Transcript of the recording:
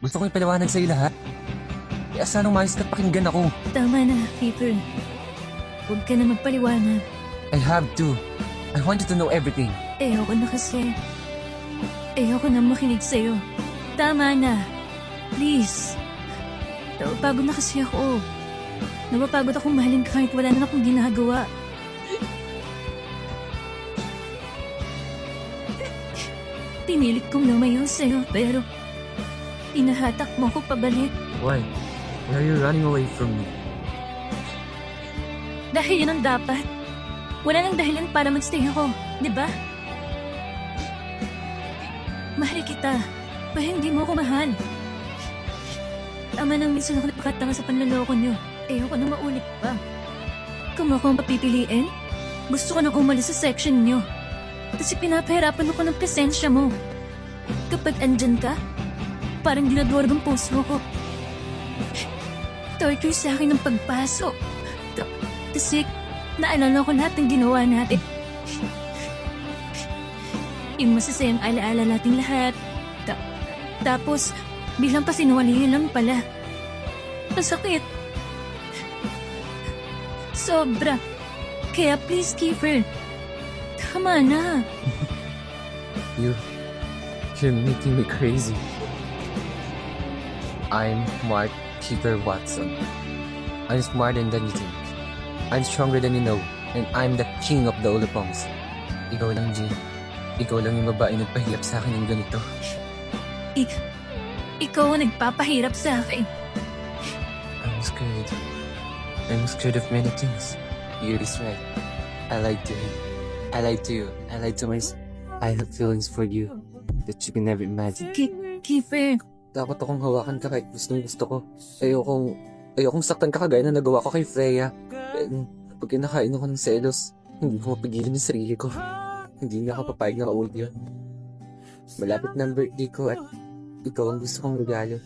Gusto kong ipaliwanag sa'yo lahat. Kaya sanang maayos ka't pakinggan ako. Tama na, Kiefer. Huwag ka na magpaliwanag. I have to. I want you to know everything. Ayoko na kasi. Ayoko na makinig sa'yo. Tama na. Please. Napapagod na kasi ako. Napapagod akong mahalin ka kahit wala na akong ginagawa. Pinilit kong lumayo sa'yo pero inahatak mo ko pabalik. Why? Why are you running away from me? Dahil yun ang dapat. Wala nang dahilan para magstay ako, di ba? Mahal kita, pero hindi mo ako mahal. Tama nang minsan ako napakatanga sa panloloko niyo. Ayoko na maulit pa. Kung ako ang papipiliin, gusto ko nang umalis sa section niyo. Kasi pinapahirapan ako ng presensya mo. Kapag andyan ka, parang dinadurog ang puso ko. Torture sa akin ng pagpasok. Kasi naalala ko lahat ng ginawa natin. Yung masasayang alaala nating lahat. Tapos, bilang pasinungalingan lang pala. Masakit. Sobra. Kaya please, Kiefer. Tama na. You're making me crazy. I'm Mark Peter Watson. I'm smarter than you think. I'm stronger than you know. And I'm the king of the Olapongs. Ikaw lang, Jin. Ikaw lang yung babae nagpahirap sa akin ng ganito. Ikaw ang nagpapahirap sa akin. I'm scared. I'm scared of many things. You're right. I lied to him. I lied to you. I lied to myself. I have feelings for you that you can never imagine. Kiefer. Dapat akong hawakan ka kahit gusto ko. Ayokong saktan ka kagaya na nagawa ko kay Freya. Pag kinakain ako ng selos, hindi ko mapigilan yung sarili ko. Hindi nga ako papayag na kaulit yun. Malapit na ang birthday ko at ikaw ang gusto kong regalo.